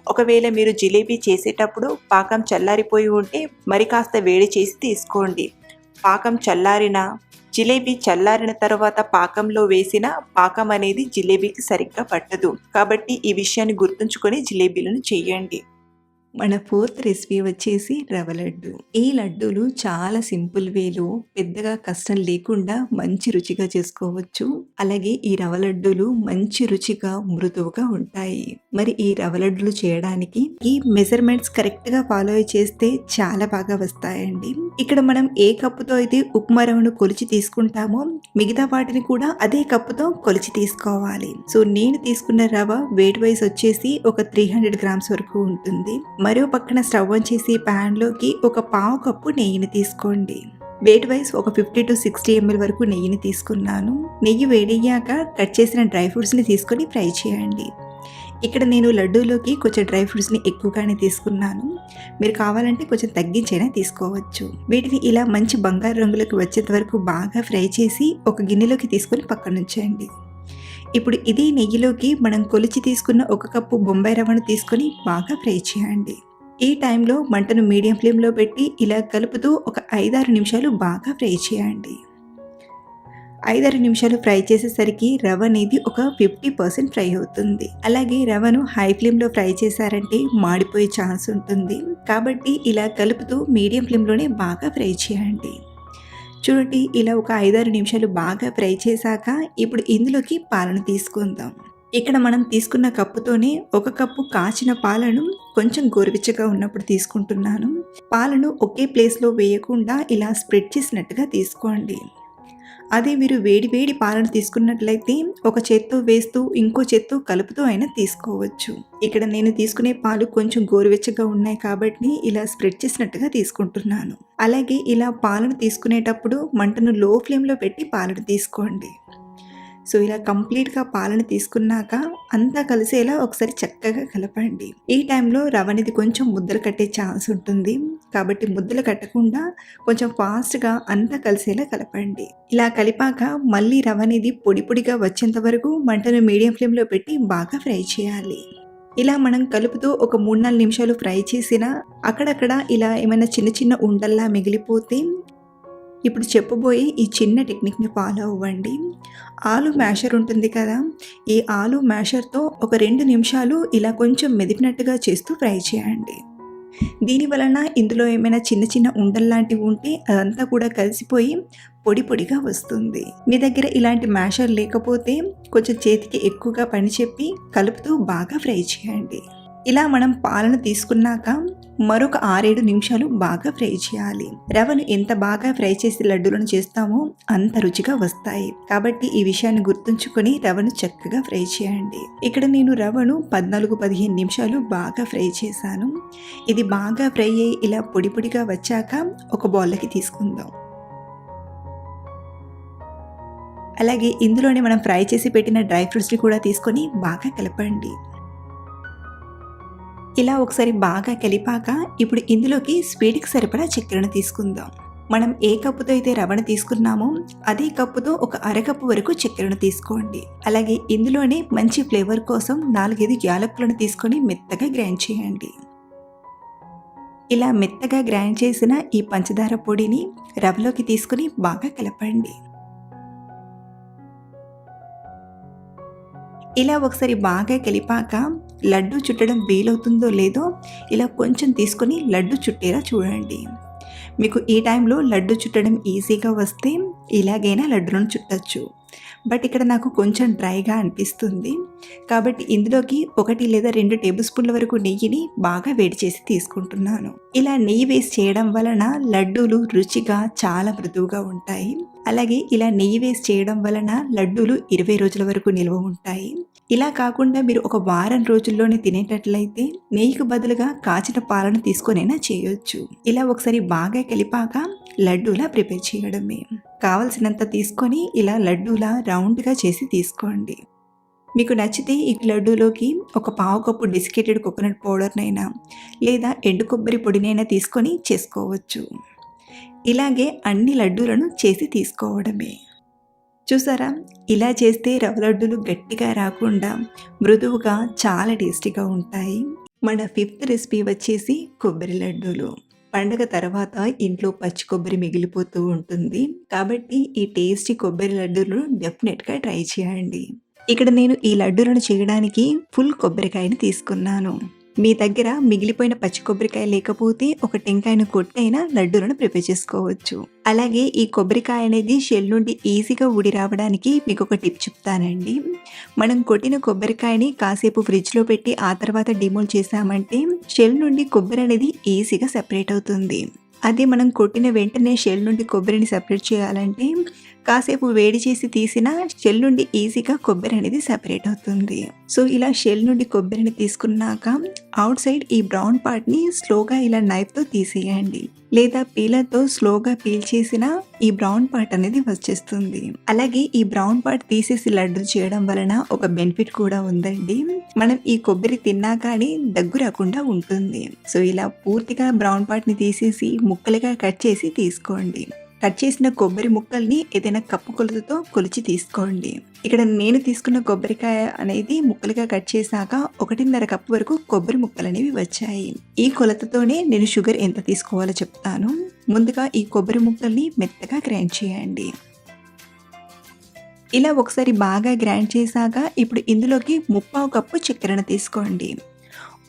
ఒకవేళ మీరు జిలేబీ చేసేటప్పుడు పాకం చల్లారిపోయి ఉంటే మరి కాస్త వేడి చేసి తీసుకోండి. పాకం జిలేబీ చల్లారిన తర్వాత పాకంలో వేసిన పాకం అనేది జిలేబీకి సరిగ్గా పట్టదు. కాబట్టి ఈ విషయాన్ని గుర్తుంచుకొని జిలేబీలను చేయండి. మన ఫోర్త్ రెసిపీ వచ్చేసి రవ్వ లడ్డు. ఈ లడ్డూలు చాలా సింపుల్ వేలో పెద్దగా కష్టం లేకుండా మంచి రుచిగా చేసుకోవచ్చు. అలాగే ఈ రవ్వ లడ్డూలు మంచి రుచిగా మృదువుగా ఉంటాయి. మరి ఈ రవ్వ లడ్డూలు చేయడానికి ఈ మెజర్మెంట్స్ కరెక్ట్ గా ఫాలో చేస్తే చాలా బాగా వస్తాయండి. ఇక్కడ మనం ఏ కప్పుతో అయితే ఉప్మా రవ్వను కొలిచి తీసుకుంటామో మిగతా వాటిని కూడా అదే కప్పుతో కొలిచి తీసుకోవాలి. సో నేను తీసుకున్న రవ్వ వెయిట్ వైజ్ వచ్చేసి ఒక 300 గ్రామ్స్ వరకు ఉంటుంది. మరో పక్కన స్టవ్ ఆన్ చేసి ప్యాన్లోకి ఒక పావు కప్పు నెయ్యిని తీసుకోండి. వెయిట్ వైజ్ ఒక 50 to 60 ml వరకు నెయ్యిని తీసుకున్నాను. నెయ్యి వేడయ్యాక కట్ చేసిన డ్రై ఫ్రూట్స్ని తీసుకొని ఫ్రై చేయండి. ఇక్కడ నేను లడ్డూలోకి కొంచెం డ్రై ఫ్రూట్స్ని ఎక్కువగానే తీసుకున్నాను. మీరు కావాలంటే కొంచెం తగ్గించైనా తీసుకోవచ్చు. వీటిని ఇలా మంచి బంగారు రంగులోకి వచ్చేంత వరకు బాగా ఫ్రై చేసి ఒక గిన్నెలోకి తీసుకొని పక్కన ఉంచండి. ఇప్పుడు ఇదే నెయ్యిలోకి మనం కొలిచి తీసుకున్న ఒక కప్పు బొంబాయి రవ్వను తీసుకొని బాగా ఫ్రై చేయండి. ఈ టైంలో మంటను మీడియం ఫ్లేమ్లో పెట్టి ఇలా కలుపుతూ ఒక 5-6 నిమిషాలు బాగా ఫ్రై చేయండి. 5-6 నిమిషాలు ఫ్రై చేసేసరికి రవ్వ అనేది ఒక 50% ఫ్రై అవుతుంది. అలాగే రవ్వను హై ఫ్లేమ్లో ఫ్రై చేశారంటే మాడిపోయే ఛాన్స్ ఉంటుంది. కాబట్టి ఇలా కలుపుతూ మీడియం ఫ్లేమ్లోనే బాగా ఫ్రై చేయండి. చూడండి, ఇలా ఒక 5-6 నిమిషాలు బాగా ఫ్రై చేశాక ఇప్పుడు ఇందులోకి పాలను తీసుకుందాం. ఇక్కడ మనం తీసుకున్న కప్పుతోనే ఒక కప్పు కాచిన పాలను కొంచెం గోరువెచ్చగా ఉన్నప్పుడు తీసుకుంటున్నాను. పాలను ఒకే ప్లేస్లో వేయకుండా ఇలా స్ప్రెడ్ చేసినట్టుగా తీసుకోండి. అదే మీరు వేడి వేడి పాలను తీసుకున్నట్లయితే ఒక చేత్తో వేస్తూ ఇంకో చేత్తో కలుపుతూ అయినా తీసుకోవచ్చు. ఇక్కడ నేను తీసుకునే పాలు కొంచెం గోరువెచ్చగా ఉన్నాయి కాబట్టి ఇలా స్ప్రెడ్ చేసినట్టుగా తీసుకుంటున్నాను. అలాగే ఇలా పాలను తీసుకునేటప్పుడు మంటను లో ఫ్లేమ్లో పెట్టి పాలను తీసుకోండి. సో ఇలా కంప్లీట్గా పాలను తీసుకున్నాక అంతా కలిసేలా ఒకసారి చక్కగా కలపండి. ఈ టైంలో రవ్వ అనేది కొంచెం ముద్దలు కట్టే ఛాన్స్ ఉంటుంది. కాబట్టి ముద్దలు కట్టకుండా కొంచెం ఫాస్ట్గా అంతా కలిసేలా కలపండి. ఇలా కలిపాక మళ్ళీ రవ్వ అనేది పొడి పొడిగా వచ్చేంత వరకు మంటను మీడియం ఫ్లేమ్లో పెట్టి బాగా ఫ్రై చేయాలి. ఇలా మనం కలుపుతూ ఒక 3-4 నిమిషాలు ఫ్రై చేసినా అక్కడక్కడ ఇలా ఏమైనా చిన్న చిన్న ఉండల్లా మిగిలిపోతే ఇప్పుడు చెప్పబోయే ఈ చిన్న టెక్నిక్ని ఫాలో అవ్వండి. ఆలు మ్యాషర్ ఉంటుంది కదా, ఈ ఆలు మ్యాషర్తో ఒక 2 నిమిషాలు ఇలా కొంచెం మెదిపినట్టుగా చేస్తూ ఫ్రై చేయండి. దీని వలన ఇందులో ఏమైనా చిన్న చిన్న ఉండల్లాంటివి ఉంటే అదంతా కూడా కలిసిపోయి పొడి పొడిగా వస్తుంది. మీ దగ్గర ఇలాంటి మ్యాషర్ లేకపోతే కొంచెం చేతికి ఎక్కువగా పని చెప్పి కలుపుతూ బాగా ఫ్రై చేయండి. ఇలా మనం పాలను తీసుకున్నాక మరొక 6-7 నిమిషాలు బాగా ఫ్రై చేయాలి. రవ్వను ఎంత బాగా ఫ్రై చేసి లడ్డూలను చేస్తామో అంత రుచిగా వస్తాయి. కాబట్టి ఈ విషయాన్ని గుర్తుంచుకొని రవ్వను చక్కగా ఫ్రై చేయండి. ఇక్కడ నేను రవ్వను 14-15 నిమిషాలు బాగా ఫ్రై చేశాను. ఇది బాగా ఫ్రై అయ్యి ఇలా పొడి పొడిగా వచ్చాక ఒక బౌల్లోకి తీసుకుందాం. అలాగే ఇందులోనే మనం ఫ్రై చేసి పెట్టిన డ్రై ఫ్రూట్స్ని కూడా తీసుకొని బాగా కలపండి. ఇలా ఒకసారి బాగా కలిపాక ఇప్పుడు ఇందులోకి స్వీట్కి సరిపడా చక్కెరను తీసుకుందాం. మనం ఏ కప్పుతో అయితే రవ్వను తీసుకున్నామో అదే కప్పుతో ఒక అరకప్పు వరకు చక్కెరను తీసుకోండి. అలాగే ఇందులోనే మంచి ఫ్లేవర్ కోసం 4-5 యాలకులను తీసుకొని మెత్తగా గ్రైండ్ చేయండి. ఇలా మెత్తగా గ్రైండ్ చేసిన ఈ పంచదార పొడిని రవ్వలోకి తీసుకొని బాగా కలపండి. ఇలా ఒకసారి బాగా కలిపాక లడ్డు చుట్టడం వీలవుతుందో లేదో ఇలా కొంచెం తీసుకొని లడ్డు చుట్టేలా చూడండి. మీకు ఈ టైంలో లడ్డు చుట్టడం ఈజీగా వస్తే ఇలాగైనా లడ్డులను చుట్టచ్చు. బట్ ఇక్కడ నాకు కొంచెం డ్రైగా అనిపిస్తుంది కాబట్టి ఇందులోకి 1 లేదా 2 టేబుల్ స్పూన్ల వరకు నెయ్యిని బాగా వేడి చేసి తీసుకుంటున్నాను. ఇలా నెయ్యి వేసి చేయడం వలన లడ్డూలు రుచిగా చాలా మృదువుగా ఉంటాయి. అలాగే ఇలా నెయ్యి వేసి చేయడం వలన లడ్డూలు 20 రోజుల వరకు నిల్వ ఉంటాయి. ఇలా కాకుండా మీరు ఒక వారం రోజుల్లోనే తినేటట్లయితే నెయ్యికి బదులుగా కాచిన పాలను తీసుకొనైనా చేయొచ్చు. ఇలా ఒకసారి బాగా కలిపాక లడ్డూలా ప్రిపేర్ చేయడమే. కావలసినంత తీసుకొని ఇలా లడ్డూలా రౌండ్గా చేసి తీసుకోండి. మీకు నచ్చితే ఈ లడ్డూలోకి ఒక పావు కప్పు డెసికేటెడ్ కోకోనట్ పౌడర్నైనా లేదా ఎండు కొబ్బరి పొడినైనా తీసుకొని చేసుకోవచ్చు. ఇలాగే అన్ని లడ్డూలను చేసి తీసుకోవడమే. చూసారా? ఇలా చేస్తే రవ్వ లడ్డూలు గట్టిగా రాకుండా మృదువుగా చాలా టేస్టీగా ఉంటాయి. మన ఫిఫ్త్ రెసిపీ వచ్చేసి కొబ్బరి లడ్డూలు. పండగ తర్వాత ఇంట్లో పచ్చి కొబ్బరి మిగిలిపోతూ ఉంటుంది. కాబట్టి ఈ టేస్టీ కొబ్బరి లడ్డూలు డెఫినెట్‌గా ట్రై చేయండి. ఇక్కడ నేను ఈ లడ్డూలను చేయడానికి ఫుల్ కొబ్బరికాయని తీసుకున్నాను. మీ దగ్గర మిగిలిపోయిన పచ్చి కొబ్బరికాయ లేకపోతే ఒక టెంకాయను కొట్టైనా లడ్డూలను ప్రిపేర్ చేసుకోవచ్చు. అలాగే ఈ కొబ్బరికాయ అనేది షెల్ నుండి ఈజీగా ఊడి రావడానికి మీకు ఒక టిప్ చెప్తానండి. మనం కొట్టిన కొబ్బరికాయని కాసేపు ఫ్రిడ్జ్‌లో పెట్టి ఆ తర్వాత డిమోల్డ్ చేసామంటే షెల్ నుండి కొబ్బరి అనేది ఈజీగా సెపరేట్ అవుతుంది. అదే మనం కొట్టిన వెంటనే షెల్ నుండి కొబ్బరిని సెపరేట్ చేయాలంటే కాసేపు వేడి చేసి తీసినా షెల్ నుండి ఈజీగా కొబ్బరి అనేది సెపరేట్ అవుతుంది. సో ఇలా షెల్ నుండి కొబ్బరిని తీసుకున్నాక అవుట్ సైడ్ ఈ బ్రౌన్ పార్ట్ని స్లోగా ఇలా నైఫ్తో తీసేయండి. లేదా పీలర్తో స్లోగా పీల్ చేసిన ఈ బ్రౌన్ పార్ట్ అనేది వచ్చేస్తుంది. అలాగే ఈ బ్రౌన్ పార్ట్ తీసేసి లడ్డు చేయడం వలన ఒక బెనిఫిట్ కూడా ఉందండి. మనం ఈ కొబ్బరి తిన్నా కానీ దగ్గు రాకుండా ఉంటుంది. సో ఇలా పూర్తిగా బ్రౌన్ పార్ట్ని తీసేసి ముక్కలుగా కట్ చేసి తీసుకోండి. కట్ చేసిన కొబ్బరి ముక్కల్ని ఏదైనా కప్పు కొలతతో కొలిచి తీసుకోండి. ఇక్కడ నేను తీసుకున్న కొబ్బరికాయ అనేది ముక్కలుగా కట్ చేశాక 1.5 కప్పు వరకు కొబ్బరి ముక్కలు అనేవి వచ్చాయి. ఈ కొలతతోనే నేను షుగర్ ఎంత తీసుకోవాలో చెప్తాను. ముందుగా ఈ కొబ్బరి ముక్కల్ని మెత్తగా గ్రైండ్ చేయండి. ఇలా ఒకసారి బాగా గ్రైండ్ చేశాక ఇప్పుడు ఇందులోకి 1/4 కప్పు చక్కెరను తీసుకోండి.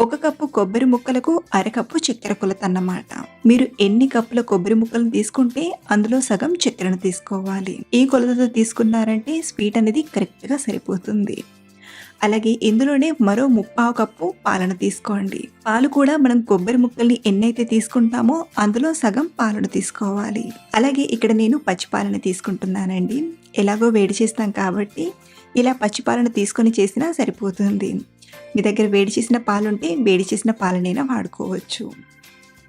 1 కప్పు కొబ్బరి ముక్కలకు 1/2 కప్పు చక్కెర కొలత అన్నమాట. మీరు ఎన్ని కప్పుల కొబ్బరి ముక్కలను తీసుకుంటే అందులో సగం చక్కెరను తీసుకోవాలి. ఈ కొలతతో తీసుకున్నారంటే స్వీట్ అనేది కరెక్ట్గా సరిపోతుంది. అలాగే ఇందులోనే మరో 1/4 కప్పు పాలను తీసుకోండి. పాలు కూడా మనం కొబ్బరి ముక్కల్ని ఎన్నైతే తీసుకుంటామో అందులో సగం పాలను తీసుకోవాలి. అలాగే ఇక్కడ నేను పచ్చి పాలను తీసుకుంటున్నానండి. ఎలాగో వేడి చేస్తాం కాబట్టి ఇలా పచ్చి పాలను తీసుకొని చేసినా సరిపోతుంది. మీ దగ్గర వేడి చేసిన పాలుంటే వేడి చేసిన పాలనైనా వాడుకోవచ్చు.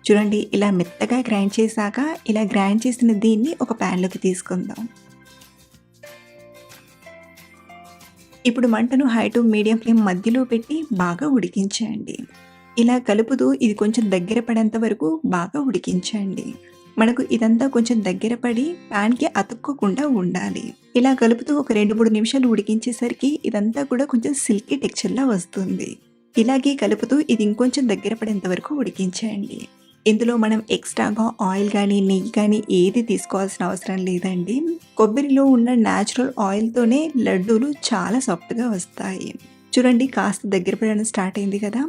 చూడండి ఇలా మెత్తగా గ్రైండ్ చేశాక ఇలా గ్రైండ్ చేసిన దీన్ని ఒక ప్యాన్లోకి తీసుకుందాం. ఇప్పుడు మంటను హై టు మీడియం ఫ్లేమ్ మధ్యలో పెట్టి బాగా ఉడికించండి. ఇలా కలుపుతూ ఇది కొంచెం దగ్గర పడేంత వరకు బాగా ఉడికించండి. మనకు ఇదంతా కొంచెం దగ్గర పడి ప్యాన్కి అతుక్కోకుండా ఉండాలి. ఇలా కలుపుతూ ఒక 2-3 నిమిషాలు ఉడికించేసరికి ఇదంతా కూడా కొంచెం సిల్కీ టెక్స్చర్లా వస్తుంది. ఇలాగే కలుపుతూ ఇది ఇంకొంచెం దగ్గర పడేంత వరకు ఉడికించండి. ఇందులో మనం ఎక్స్ట్రాగా ఆయిల్ కానీ నెయ్యి కానీ ఏది తీసుకోవాల్సిన అవసరం లేదండి. కొబ్బరిలో ఉన్న న్యాచురల్ ఆయిల్తోనే లడ్డూలు చాలా సాఫ్ట్గా వస్తాయి. చూడండి కాస్త దగ్గర పడడం స్టార్ట్ అయింది కదా.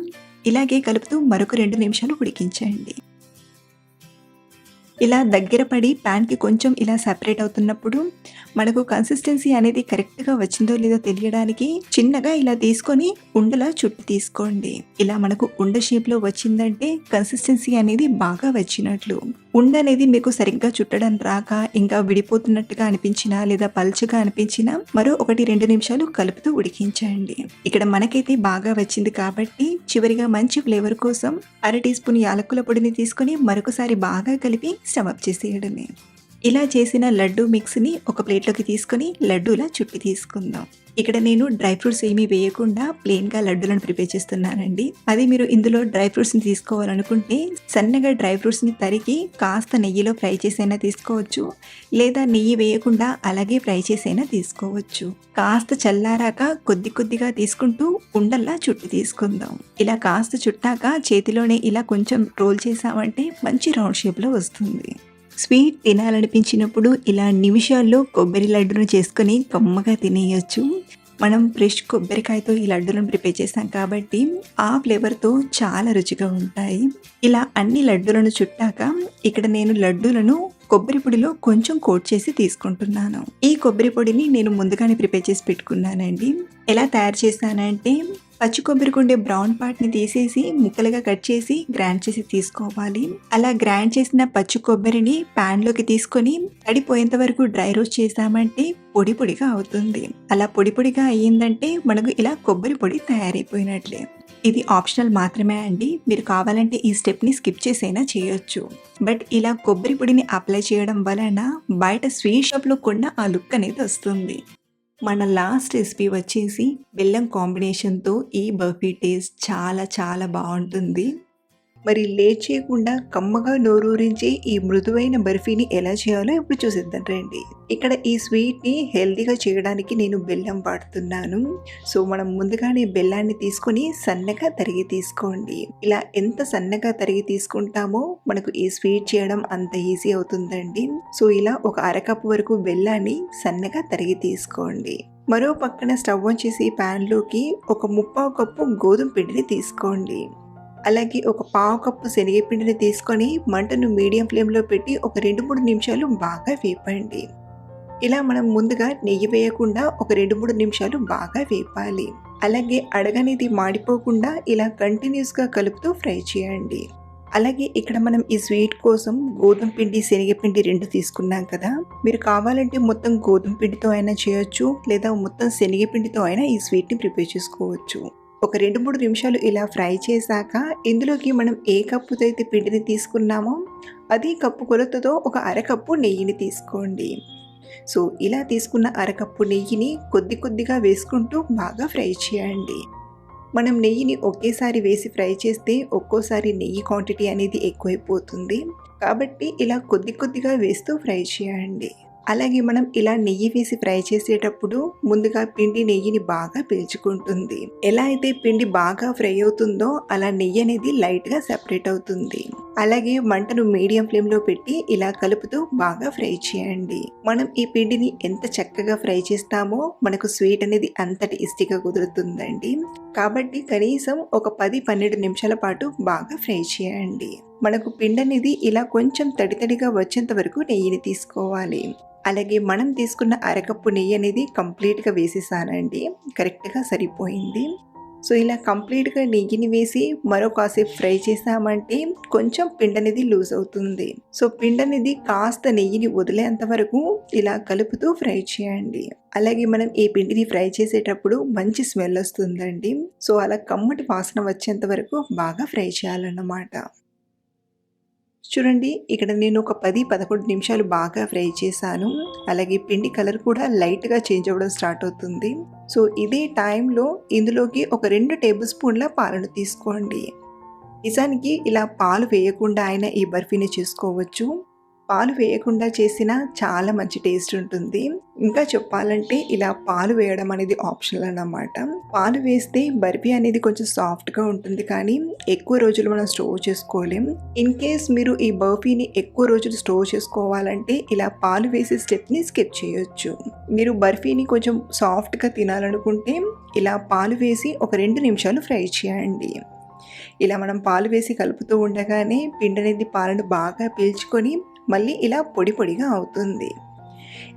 ఇలాగే కలుపుతూ మరొక 2 నిమిషాలు ఉడికించండి. ఇలా దగ్గర పడి ప్యాన్కి కొంచెం ఇలా సెపరేట్ అవుతున్నప్పుడు మనకు కన్సిస్టెన్సీ అనేది కరెక్ట్గా వచ్చిందో లేదో తెలియడానికి చిన్నగా ఇలా తీసుకొని ఉండలా చుట్టి తీసుకోండి. ఇలా మనకు ఉండ షేప్లో వచ్చిందంటే కన్సిస్టెన్సీ అనేది బాగా వచ్చినట్లు. ఉండ అనేది మీకు సరిగ్గా చుట్టడం రాక ఇంకా విడిపోతున్నట్టుగా అనిపించినా లేదా పల్చగా అనిపించినా మరో 1-2 నిమిషాలు కలుపుతూ ఉడికించండి. ఇక్కడ మనకైతే బాగా వచ్చింది కాబట్టి చివరిగా మంచి ఫ్లేవర్ కోసం 1/2 టీ స్పూన్ యాలకుల పొడిని తీసుకొని మరొకసారి బాగా కలిపి స్టవ్ ఆఫ్ చేసేయడమే. ఇలా చేసిన లడ్డూ మిక్స్ని ఒక ప్లేట్లోకి తీసుకొని లడ్డూలా చుట్టి తీసుకుందాం. ఇక్కడ నేను డ్రై ఫ్రూట్స్ ఏమీ వేయకుండా ప్లెయిన్గా లడ్డూలను ప్రిపేర్ చేస్తున్నానండి. అది మీరు ఇందులో డ్రై ఫ్రూట్స్ని తీసుకోవాలనుకుంటే సన్నగా డ్రై ఫ్రూట్స్ని తరిగి కాస్త నెయ్యిలో ఫ్రై చేసైనా తీసుకోవచ్చు, లేదా నెయ్యి వేయకుండా అలాగే ఫ్రై చేసైనా తీసుకోవచ్చు. కాస్త చల్లారాక కొద్ది కొద్దిగా తీసుకుంటూ ఉండల్లా చుట్టి తీసుకుందాం. ఇలా కాస్త చుట్టాక చేతిలోనే ఇలా కొంచెం రోల్ చేసామంటే మంచి రౌండ్ షేప్లో వస్తుంది. స్వీట్ తినాలనిపించినప్పుడు ఇలా నిమిషాల్లో కొబ్బరి లడ్డును చేసుకొని కమ్మగా తినేయచ్చు. మనం ఫ్రెష్ కొబ్బరికాయతో ఈ లడ్డూలను ప్రిపేర్ చేసాం కాబట్టి ఆ ఫ్లేవర్తో చాలా రుచిగా ఉంటాయి. ఇలా అన్ని లడ్డూలను చుట్టాక ఇక్కడ నేను లడ్డూలను కొబ్బరి పొడిలో కొంచెం కోట్ చేసి తీసుకుంటున్నాను. ఈ కొబ్బరి పొడిని నేను ముందుగానే ప్రిపేర్ చేసి పెట్టుకున్నానండి. ఎలా తయారు చేశానంటే పచ్చి కొబ్బరికి ఉండే బ్రౌన్ పార్ట్ని తీసేసి ముక్కలుగా కట్ చేసి గ్రైండ్ చేసి తీసుకోవాలి. అలా గ్రైండ్ చేసిన పచ్చి కొబ్బరిని ప్యాన్లోకి తీసుకొని తడిపోయేంత వరకు డ్రై రోస్ట్ చేసామంటే పొడి పొడిగా అవుతుంది. అలా పొడి పొడిగా అయ్యిందంటే మనకు ఇలా కొబ్బరి పొడి తయారైపోయినట్లే. ఇది ఆప్షనల్ మాత్రమే అండి. మీరు కావాలంటే ఈ స్టెప్ని స్కిప్ చేసైనా చేయొచ్చు. బట్ ఇలా కొబ్బరి పొడిని అప్లై చేయడం వలన బయట స్వీట్ షాప్లో కూడా ఆ లుక్ అనేది వస్తుంది. మన లాస్ట్ రెసిపీ వచ్చేసి బెల్లం కాంబినేషన్తో ఈ బర్ఫీ టేస్ట్ చాలా చాలా బాగుంటుంది. మరి లేట్ చేయకుండా కమ్మగా నోరూరించే ఈ మృదువైన బర్ఫీని ఎలా చేయాలో ఇప్పుడు చూసేద్దాం రండి. ఇక్కడ ఈ స్వీట్‌ని హెల్తీగా చేయడానికి నేను బెల్లం వాడుతున్నాను. సో మనం ముందుగానే బెల్లాన్ని తీసుకొని సన్నగా తరిగి తీసుకోండి. ఇలా ఎంత సన్నగా తరిగి తీసుకుంటామో మనకు ఈ స్వీట్ చేయడం అంత ఈజీ అవుతుందండి. సో ఇలా ఒక అరకప్పు వరకు బెల్లాన్ని సన్నగా తరిగి తీసుకోండి. మరో పక్కన స్టవ్ ఆన్ చేసి ప్యాన్లోకి ఒక ముప్పావు కప్పు గోధుమ పిండిని తీసుకోండి. అలాగే ఒక పావు కప్పు శనగపిండిని తీసుకొని మంటను మీడియం ఫ్లేమ్లో పెట్టి ఒక 2-3 నిమిషాలు బాగా వేపండి. ఇలా మనం ముందుగా నెయ్యి వేయకుండా ఒక 2-3 నిమిషాలు బాగా వేపాలి. అలాగే అడగనేది మాడిపోకుండా ఇలా కంటిన్యూస్గా కలుపుతూ ఫ్రై చేయండి. అలాగే ఇక్కడ మనం ఈ స్వీట్ కోసం గోధుమ పిండి శనగపిండి 2 తీసుకున్నాం కదా. మీరు కావాలంటే మొత్తం గోధుమ పిండితో అయినా చేయొచ్చు, లేదా మొత్తం శనగపిండితో అయినా ఈ స్వీట్ని ప్రిపేర్ చేసుకోవచ్చు. ఒక 2-3 నిమిషాలు ఇలా ఫ్రై చేశాక ఇందులోకి మనం ఏ కప్పుతో అయితే పిండిని తీసుకున్నామో అదే కప్పు కొలతతో ఒక అరకప్పు నెయ్యిని తీసుకోండి. సో ఇలా తీసుకున్న అరకప్పు నెయ్యిని కొద్ది కొద్దిగా వేసుకుంటూ బాగా ఫ్రై చేయండి. మనం నెయ్యిని ఒకేసారి వేసి ఫ్రై చేస్తే ఒక్కోసారి నెయ్యి క్వాంటిటీ అనేది ఎక్కువైపోతుంది. కాబట్టి ఇలా కొద్ది కొద్దిగా వేస్తూ ఫ్రై చేయండి. అలాగే మనం ఇలా నెయ్యి వేసి ఫ్రై చేసేటప్పుడు ముందుగా పిండి నెయ్యిని బాగా పీల్చుకుంటుంది. ఎలా అయితే పిండి బాగా ఫ్రై అవుతుందో అలా నెయ్యి అనేది లైట్గా సెపరేట్ అవుతుంది. అలాగే మంటను మీడియం ఫ్లేమ్లో పెట్టి ఇలా కలుపుతూ బాగా ఫ్రై చేయండి. మనం ఈ పిండిని ఎంత చక్కగా ఫ్రై చేస్తామో మనకు స్వీట్ అనేది అంత టేస్టీగా కుదురుతుందండి. కాబట్టి కనీసం ఒక 10-12 నిమిషాల పాటు బాగా ఫ్రై చేయండి. మనకు పిండి అనేది ఇలా కొంచెం తడితడిగా వచ్చేంత వరకు నెయ్యిని తీసుకోవాలి. అలాగే మనం తీసుకున్న అరకప్పు నెయ్యి అనేది కంప్లీట్గా వేసేసానండి. కరెక్ట్గా సరిపోయింది. సో ఇలా కంప్లీట్గా నెయ్యిని వేసి మరో కాసేపు ఫ్రై చేసామంటే కొంచెం పిండి అనేది లూజ్ అవుతుంది. సో పిండి అనేది కాస్త నెయ్యిని వదిలేంత వరకు ఇలా కలుపుతూ ఫ్రై చేయండి. అలాగే మనం ఈ పిండిని ఫ్రై చేసేటప్పుడు మంచి స్మెల్ వస్తుందండి. సో అలా కమ్మటి వాసన వచ్చేంత వరకు బాగా ఫ్రై చేయాలన్నమాట. చూడండి, ఇక్కడ నేను ఒక 10-11 నిమిషాలు బాగా ఫ్రై చేశాను. అలాగే పిండి కలర్ కూడా లైట్గా చేంజ్ అవ్వడం స్టార్ట్ అవుతుంది. సో ఇదే టైంలో ఇందులోకి ఒక 2 టేబుల్ స్పూన్ల పాలను తీసుకోండి. నిజానికి ఇలా పాలు వేయకుండా అయినా ఈ బర్ఫీని చేసుకోవచ్చు. పాలు వేయకుండా చేసినా చాలా మంచి టేస్ట్ ఉంటుంది. ఇంకా చెప్పాలంటే ఇలా పాలు వేయడం అనేది ఆప్షనల్ అన్నమాట. పాలు వేస్తే బర్ఫీ అనేది కొంచెం సాఫ్ట్గా ఉంటుంది, కానీ ఎక్కువ రోజులు మనం స్టోర్ చేసుకోలేం. ఇన్ కేస్ మీరు ఈ బర్ఫీని ఎక్కువ రోజులు స్టోర్ చేసుకోవాలంటే ఇలా పాలు వేసే స్టెప్ని స్కిప్ చేయొచ్చు. మీరు బర్ఫీని కొంచెం సాఫ్ట్గా తినాలనుకుంటే ఇలా పాలు వేసి ఒక 2 నిమిషాలు ఫ్రై చేయండి. ఇలా మనం పాలు వేసి కలుపుతూ ఉండగానే పిండి అనేది పాలను బాగా పీల్చుకొని మళ్ళీ ఇలా పొడి పొడిగా అవుతుంది.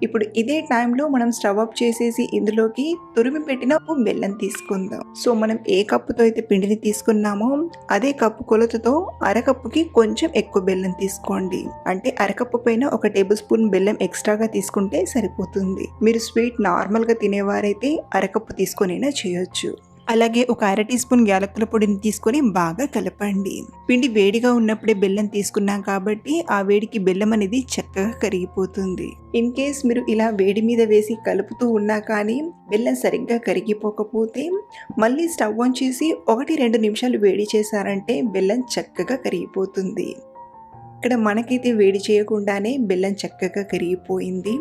ఇప్పుడు ఇదే టైంలో మనం స్టవ్ ఆఫ్ చేసేసి ఇందులోకి తురిమి పెట్టిన బెల్లం తీసుకుందాం. సో మనం ఏ కప్పుతో అయితే పిండిని తీసుకున్నామో అదే కప్పు కొలతతో అరకప్పుకి కొంచెం ఎక్కువ బెల్లం తీసుకోండి. అంటే అరకప్పు పైన ఒక టేబుల్ స్పూన్ బెల్లం ఎక్స్ట్రాగా తీసుకుంటే సరిపోతుంది. మీరు స్వీట్ నార్మల్గా తినేవారైతే అరకప్పు తీసుకొనైనా చేయొచ్చు. అలాగే ఒక 1/2 టీ స్పూన్ యాలకుల పొడిని తీసుకొని బాగా కలపండి. పిండి వేడిగా ఉన్నప్పుడే బెల్లం తీసుకున్నాం కాబట్టి ఆ వేడికి బెల్లం అనేది చక్కగా కరిగిపోతుంది. ఇన్ కేస్ మీరు ఇలా వేడి మీద వేసి కలుపుతూ ఉన్నా కానీ బెల్లం సరిగ్గా కరిగిపోకపోతే మళ్ళీ స్టవ్ ఆన్ చేసి 1-2 నిమిషాలు వేడి చేశారంటే బెల్లం చక్కగా కరిగిపోతుంది. ఇక్కడ మనకైతే వేడి చేయకుండానే బెల్లం చక్కగా కరిగిపోయింది.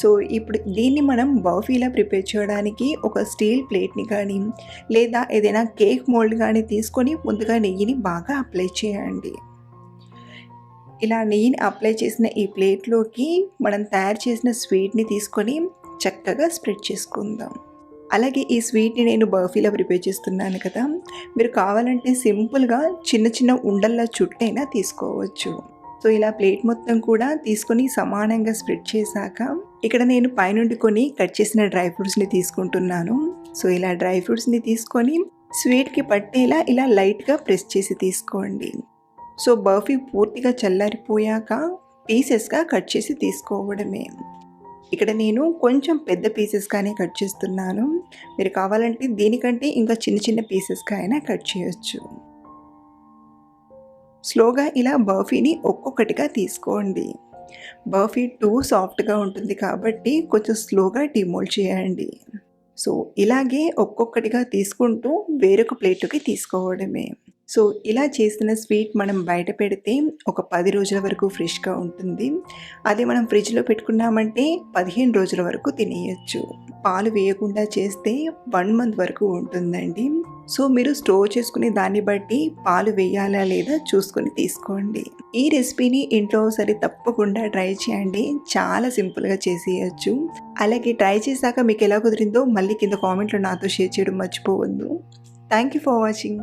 సో ఇప్పుడు దీన్ని మనం బర్ఫీలా ప్రిపేర్ చేయడానికి ఒక స్టీల్ ప్లేట్ని కానీ లేదా ఏదైనా కేక్ మోల్డ్ కానీ తీసుకొని ముందుగా నెయ్యిని బాగా అప్లై చేయండి. ఇలా నెయ్యిని అప్లై చేసిన ఈ ప్లేట్లోకి మనం తయారు చేసిన స్వీట్ని తీసుకొని చక్కగా స్ప్రెడ్ చేసుకుందాం. అలాగే ఈ స్వీట్ని నేను బర్ఫీలా ప్రిపేర్ చేస్తున్నాను కదా, మీరు కావాలంటే సింపుల్గా చిన్న చిన్న ఉండల్లా చుట్టైనా తీసుకోవచ్చు. సో ఇలా ప్లేట్ మొత్తం కూడా తీసుకొని సమానంగా స్ప్రెడ్ చేశాక ఇక్కడ నేను పైనుండి కొన్ని కట్ చేసిన డ్రై ఫ్రూట్స్ని తీసుకుంటున్నాను. సో ఇలా డ్రై ఫ్రూట్స్ని తీసుకొని స్వీట్కి పట్టేలా ఇలా లైట్గా ప్రెస్ చేసి తీసుకోండి. సో బర్ఫీ పూర్తిగా చల్లారిపోయాక పీసెస్గా కట్ చేసి తీసుకోవడమే. ఇక్కడ నేను కొంచెం పెద్ద పీసెస్గానే కట్ చేస్తున్నాను. మీరు కావాలంటే దీనికంటే ఇంకా చిన్న చిన్న పీసెస్గా అయినా కట్ చేయొచ్చు. స్లోగా ఇలా బర్ఫీని ఒక్కొక్కటిగా తీసుకోండి. బర్ఫీ టూ సాఫ్ట్గా ఉంటుంది కాబట్టి కొంచెం స్లోగా డిమోల్డ్ చేయండి. సో ఇలాగే ఒక్కొక్కటిగా తీసుకుంటూ వేరొక ప్లేట్కి తీసుకోవడమే. సో ఇలా చేసిన స్వీట్ మనం బయట పెడితే ఒక 10 రోజుల వరకు ఫ్రెష్‌గా ఉంటుంది. అదే మనం ఫ్రిడ్జ్‌లో పెట్టుకున్నామంటే 15 రోజుల వరకు తినేయొచ్చు. పాలు వేయకుండా చేస్తే 1 మంత్ వరకు ఉంటుందండి. సో మీరు స్టోర్ చేసుకునే దాన్ని బట్టి పాలు వేయాలా లేదా చూసుకొని తీసుకోండి. ఈ రెసిపీని ఇంట్లో ఒకసారి తప్పకుండా ట్రై చేయండి. చాలా సింపుల్‌గా చేసేయొచ్చు. అలాగే ట్రై చేశాక మీకు ఎలా కుదిరిందో మళ్ళీ కింద కామెంట్‌లో నాతో షేర్ చేయడం మర్చిపోవద్దు. Thank you for watching.